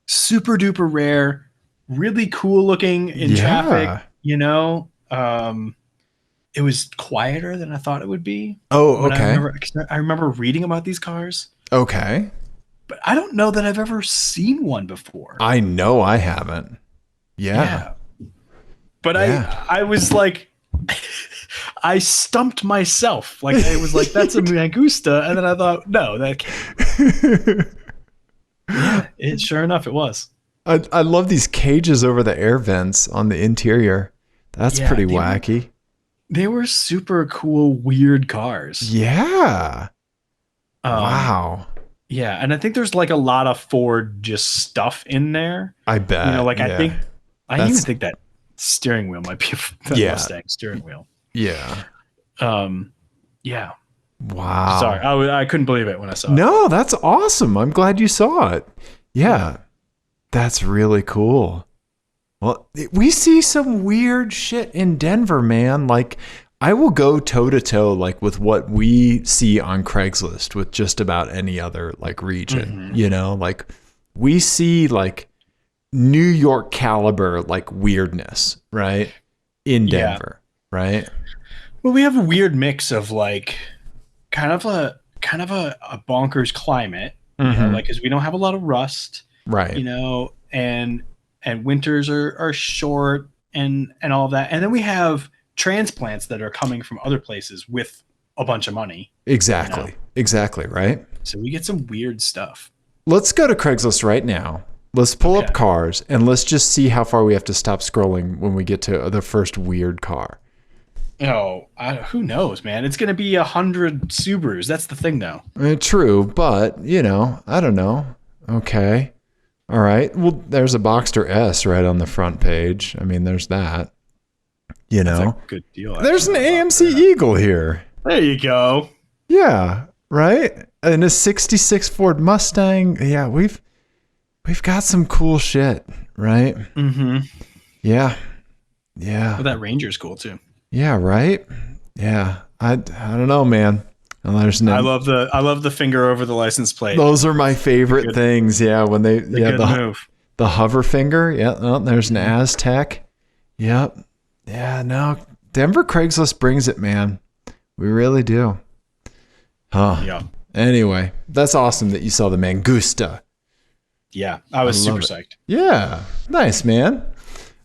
super duper rare, really cool looking in traffic, you know. It was quieter than I thought it would be. Oh, okay. I remember reading about these cars. Okay. But I don't know that I've ever seen one before. I know I haven't. Yeah. But I was like, I stumped myself. Like I was like, that's a Mangusta. And then I thought, no, that can't. Yeah, sure enough, it was. I love these cages over the air vents on the interior. That's pretty wacky. They were super cool, weird cars. Yeah. Wow. Yeah, and I think there's like a lot of Ford just stuff in there. I bet. You know, like I even think that steering wheel might be a Mustang steering wheel. Yeah. Yeah. Wow. Sorry, I couldn't believe it when I saw it. No, that's awesome. I'm glad you saw it. Yeah. That's really cool. Well, we see some weird shit in Denver, man. Like, I will go toe to toe, like with what we see on Craigslist with just about any other like region. You know, like we see like New York caliber like weirdness, right? In Denver, right? Well, we have a weird mix of like kind of a kind of a bonkers climate, Mhm. like because we don't have a lot of rust, Right. and winters are short and all of that, and then we have transplants that are coming from other places with a bunch of money, Exactly. Exactly, right? so we get some weird stuff. Let's go to Craigslist right now. Let's pull up Okay. cars and let's just see how far we have to stop scrolling when we get to the first weird car. Oh, who knows, man? It's gonna be 100 Subarus. That's the thing, though. True, but I don't know. Okay. All right. Well, there's a Boxster S right on the front page. I mean, there's that. That's a good deal. There's an actually, AMC Eagle here. There you go. Yeah, right? And a 66 Ford Mustang. Yeah, we've got some cool shit, right? Mm-hmm. Yeah. Yeah. Well, that Ranger's cool too. Yeah, right? Yeah. I don't know, man. Well, there's no, I love the finger over the license plate. those are my favorite things. Yeah, when they Good move. the hover finger. Yeah, oh, there's an Aztec. Yep. Yeah, no. Denver Craigslist brings it, man. We really do. Huh. Yeah. Anyway, that's awesome that you saw the Mangusta. Yeah. I was super it. psyched. Yeah. Nice, man.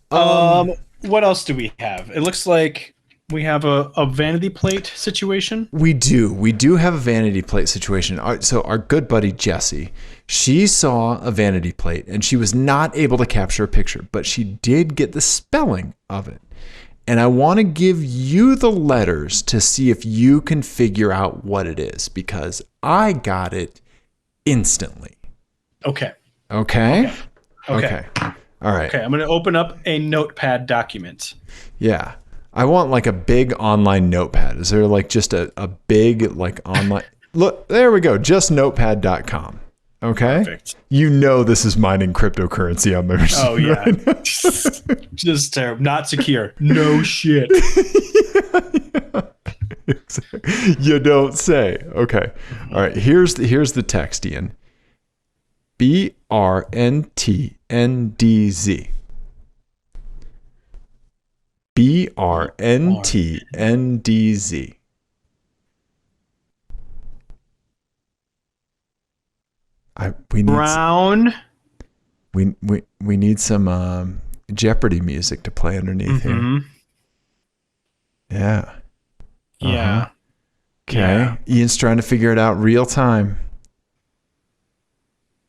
What else do we have? It looks like we have a vanity plate situation. We do have a vanity plate situation. So our good buddy Jessie, she saw a vanity plate and she was not able to capture a picture, but she did get the spelling of it. And I want to give you the letters to see if you can figure out what it is, because I got it instantly. Okay. Okay. Okay. All right. Okay. I'm going to open up a notepad document. Yeah. I want like a big online notepad. Is there like just a big like online? Look, there we go. Just notepad.com. Okay. Perfect. This is mining cryptocurrency on my machine. Oh, yeah. Right now. Just terrible. Not secure. No shit. You don't say. Okay. All right. Here's the text, Ian. BRNTNDZ. BRNTNDZ. We need Brown. we need some Jeopardy music to play underneath here. Yeah. Yeah. Okay. Yeah. Ian's trying to figure it out real time.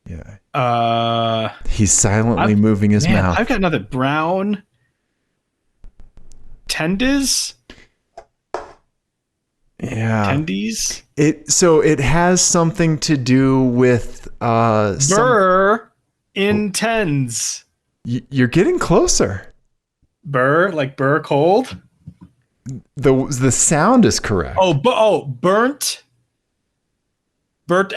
Yeah. He's silently moving his mouth. I've got another brown. Tendies? Yeah. Tendies? It has something to do with Burr intends. You're getting closer. Burr, like burr cold? The sound is correct. Burnt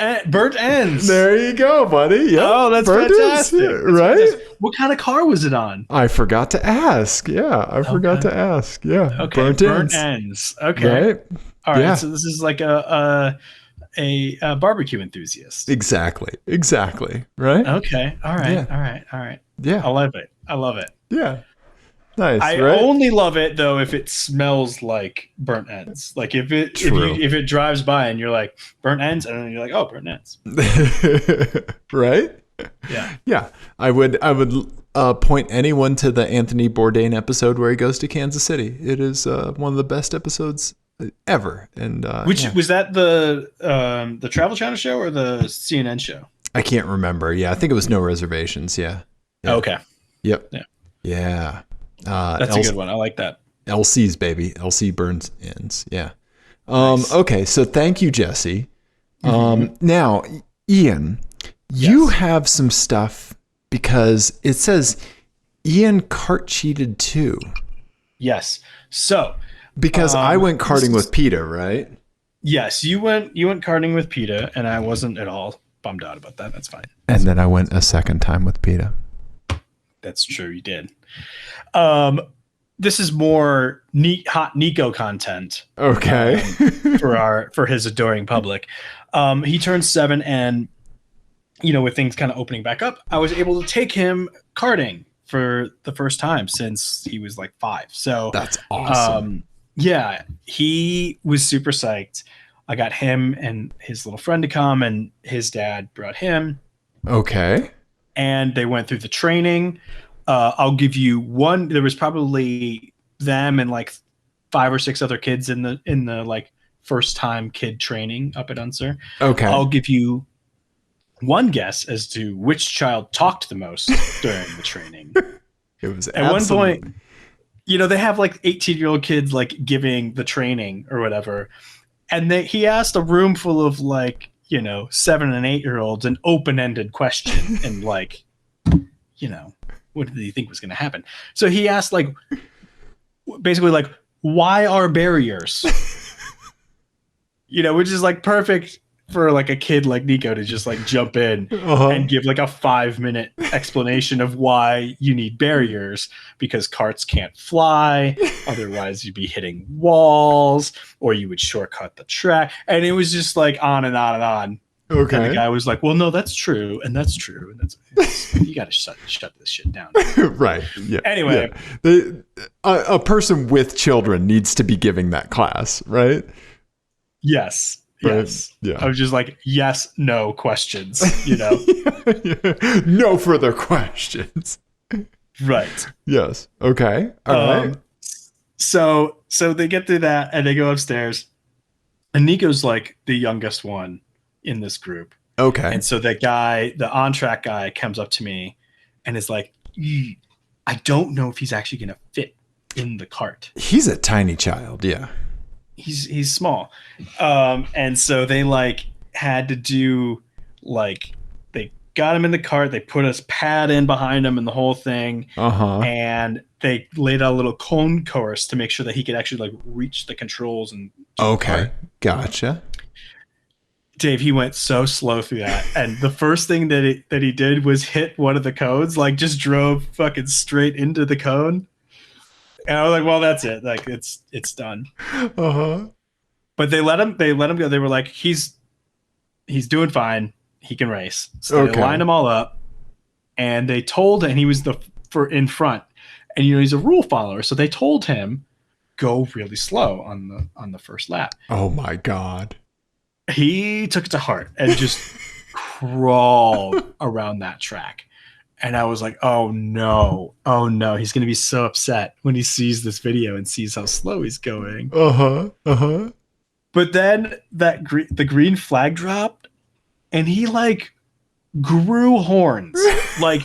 ends. There you go, buddy. Yep. Oh, that's Burnt fantastic. ends, right? Fantastic. What kind of car was it on? I forgot to ask. Yeah, I forgot to ask. Yeah. Okay, burnt ends. Okay. Right? All right. Yeah. So this is like a barbecue enthusiast. Exactly. Right? Okay. All right. Yeah. All right. All right. Yeah. I love it. Yeah. Nice. I right? only love it though if it smells like burnt ends. Like if it drives by and you're like burnt ends, and then you're like, oh, burnt ends. Right? Yeah. Yeah. I would point anyone to the Anthony Bourdain episode where he goes to Kansas City. It is one of the best episodes ever. And Was that the Travel Channel show or the CNN show? I can't remember. Yeah, I think it was No Reservations. Yeah. Okay. Yep. Yeah. Yeah. That's a good one. I like that. LC's baby. LC burns ends. Yeah. Nice. Okay. So thank you, Jesse. Now, Ian, you have some stuff because it says Ian cart cheated too. Yes. So because I went karting with PETA, right? Yes, you went karting with PETA, and I wasn't at all bummed out about that. That's fine. And then I went a second time with PETA. That's true. You did. This is more hot Nico content. Okay. for his adoring public. He turned 7, and with things kind of opening back up, I was able to take him karting for the first time since he was like 5. So that's awesome. Yeah, he was super psyched. I got him and his little friend to come, and his dad brought him. Okay. And they went through the training. I'll give you one. There was probably them and like 5 or 6 other kids in the like first time kid training up at Unser. Okay. I'll give you one guess as to which child talked the most during the training. It was at one point, they have like 18-year-old kids like giving the training or whatever. And he asked a room full of like, 7 and 8-year-olds an open-ended question. And like, what did he think was going to happen? So he asked like, basically like, why are barriers? Which is like perfect for like a kid like Nico to just like jump in and give like a 5-minute explanation of why you need barriers, because carts can't fly. Otherwise you'd be hitting walls, or you would shortcut the track. And it was just like on and on and on. Okay. And the guy was like, well, no, that's true. And that's true. And you got to shut this shit down. Right. Yeah. Anyway. Yeah. A person with children needs to be giving that class, right? Yes. Right. Yes. Yeah. I was just like, yes, no questions, Yeah. No further questions. Right. Yes. Okay. All right. So they get through that and they go upstairs, and Nico's like the youngest one in this group. Okay. And so that guy, the on-track guy, comes up to me and is like, I don't know if he's actually going to fit in the cart. He's a tiny child. Yeah. He's small. And so they like had to do like, they got him in the cart. They put a pad in behind him and the whole thing. And they laid out a little cone course to make sure that he could actually like reach the controls. And okay. Gotcha. Dave, he went so slow through that. And the first thing that he did was hit one of the cones, like just drove fucking straight into the cone. And I was like, well, that's it. Like it's done. But they let him go. They were like, he's doing fine. He can race. So they lined them all up, and they told him, and he was in front, and he's a rule follower. So they told him, go really slow on the first lap. Oh my God. He took it to heart and just crawled around that track. And I was like, oh no, he's going to be so upset when he sees this video and sees how slow he's going. But then the green flag dropped, and he like grew horns, like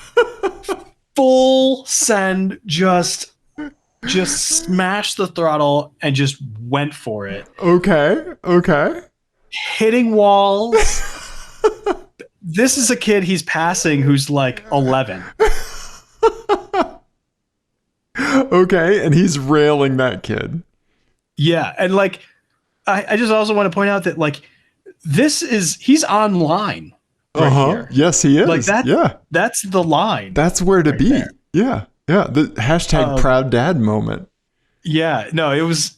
full send, just smashed the throttle and just went for it. Okay. Hitting walls. This is a kid he's passing who's like 11. Okay, and he's railing that kid. Yeah, and like I just also want to point out that like he's online right here. Yes, he is. Like that. Yeah, that's the line. That's where to right be. There. Yeah. The hashtag proud dad moment. Yeah, no, it was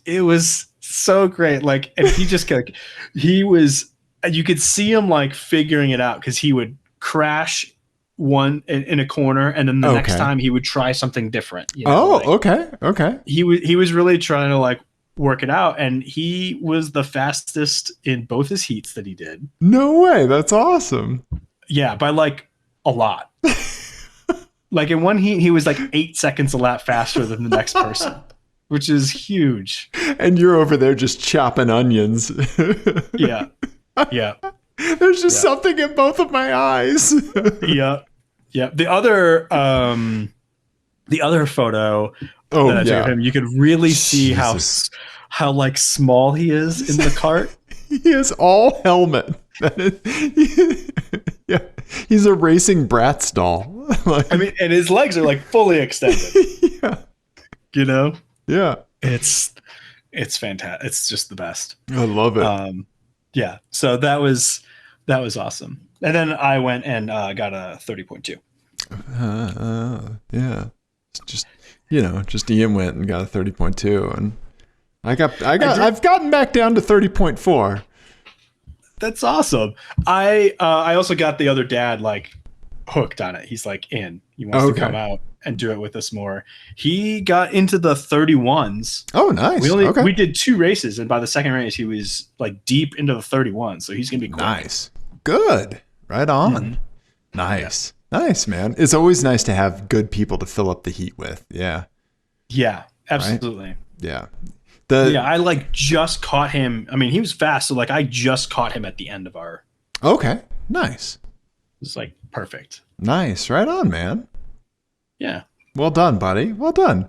so great. Like, and he just like you could see him like figuring it out, because he would crash one in a corner, and then the next time he would try something different. Okay. He was really trying to like work it out, and he was the fastest in both his heats that he did. No way. That's awesome. Yeah, by like a lot. Like in one heat, he was like 8 seconds a lap faster than the next person, which is huge. And you're over there just chopping onions. Yeah. There's just something in both of my eyes. Yeah. The other photo that I took of him, you could really see how like small he is in the cart. He is all helmet. Yeah, he's a racing Bratz doll. I mean, and his legs are like fully extended. Yeah. Yeah. It's fantastic. It's just the best. I love it. Yeah. So that was awesome. And then I went and got a 30.2. Yeah. Just Ian went and got a 30.2, and I've gotten back down to 30.4. That's awesome. I also got the other dad like hooked on it. He's like in. He wants to come out and do it with us more. He got into the 31s. Oh, nice. We did 2 races, and by the second race, he was like deep into the 31s. So he's gonna be quick. Nice. Good. Right on. Mhm. Nice. Yeah. Nice, man. It's always nice to have good people to fill up the heat with. Yeah. Yeah, absolutely. Right? Yeah. I like just caught him. I mean, he was fast, so like I just caught him at the end of our. Okay. Nice. It was like perfect. Nice. Right on, man. Yeah. Well done, buddy. Well done.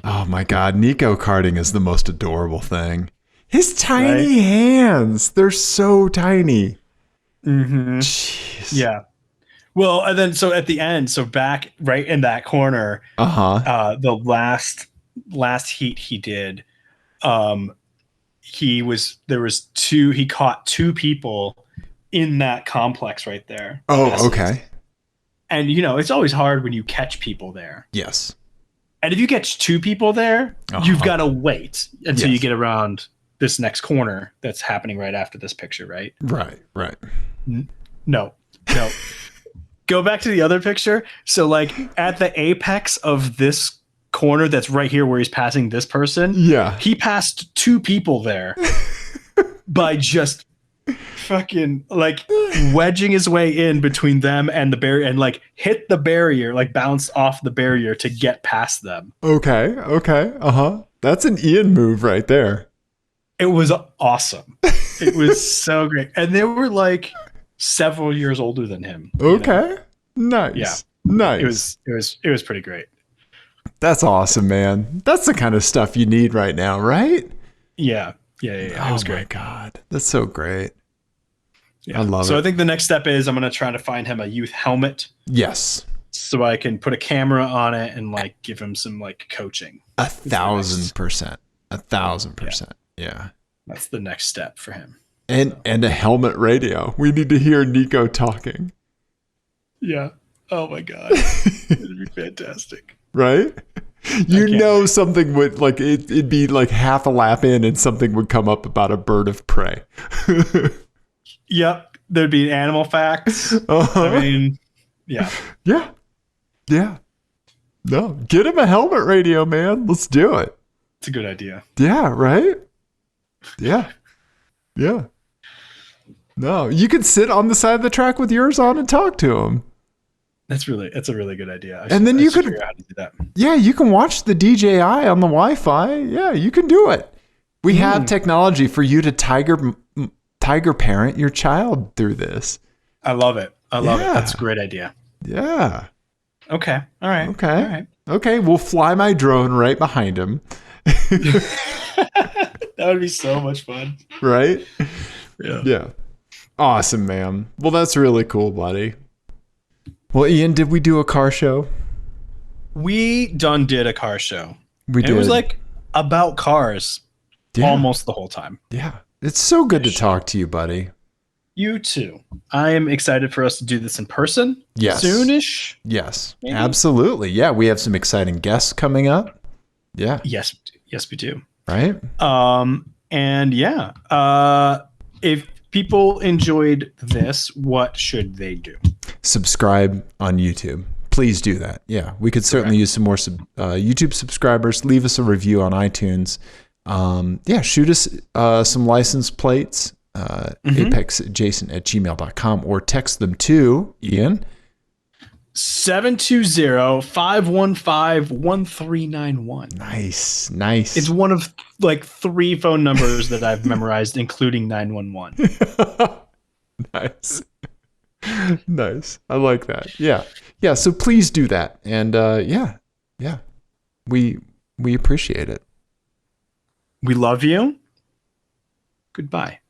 Oh my God. Nico karting is the most adorable thing. His tiny hands. They're so tiny. Mm-hmm. Jeez. Yeah. Well, and then so at the end, so back right in that corner, the last heat he did, he caught 2 people in that complex right there. Oh, okay. And it's always hard when you catch people there. Yes. And if you catch 2 people there, you've got to wait until you get around this next corner that's happening right after this picture, right? Right. No. Go back to the other picture. So like at the apex of this corner that's right here where he's passing this person. Yeah. He passed 2 people there by just fucking like wedging his way in between them and the barrier and like hit the barrier, like bounced off the barrier to get past them. Okay. That's an Ian move right there. It was awesome. It was so great. And they were like several years older than him. Okay. Nice. Yeah. Nice. It was pretty great. That's awesome, man. That's the kind of stuff you need right now, right? Yeah. It was great. Oh my God. That's so great. Yeah. I love it. So I think the next step is I'm going to try to find him a youth helmet. Yes. So I can put a camera on it and like give him some like coaching. 1,000%. 1,000%. Yeah. That's the next step for him. And a helmet radio. We need to hear Nico talking. Yeah. Oh my God. It'd be fantastic. Right? Something would like it'd be like half a lap in and something would come up about a bird of prey. Yep. There'd be animal facts. I mean, yeah. No, get him a helmet radio, man. Let's do it. It's a good idea. Yeah, right? Yeah. No, you could sit on the side of the track with yours on and talk to him. That's a really good idea. And then you could figure out how to do that. Yeah, you can watch the DJI on the Wi-Fi. Yeah, you can do it. We have technology for you to tiger parent your child through this. I love it. That's a great idea. Yeah. Okay. All right. Okay, we'll fly my drone right behind him. That would be so much fun. Right? Yeah. Awesome, man. Well, that's really cool, buddy. Well, Ian, did we do a car show? We did a car show. We did. It was like about cars almost the whole time. Yeah. It's so good to talk to you, buddy. You too. I am excited for us to do this in person. Yes. Soonish. Yes. Maybe? Absolutely. Yeah. We have some exciting guests coming up. Yeah. Yes, we do. Right. And if people enjoyed this, what should they do? Subscribe on YouTube. Please do that. Yeah. We could certainly use some more YouTube subscribers. Leave us a review on iTunes. Shoot us some license plates. apexjason@gmail.com or text them to Ian 720-515-1391. Nice It's one of like 3 phone numbers that I've memorized, including 911. Nice. I like that. Yeah So please do that, and we appreciate it. We love you. Goodbye.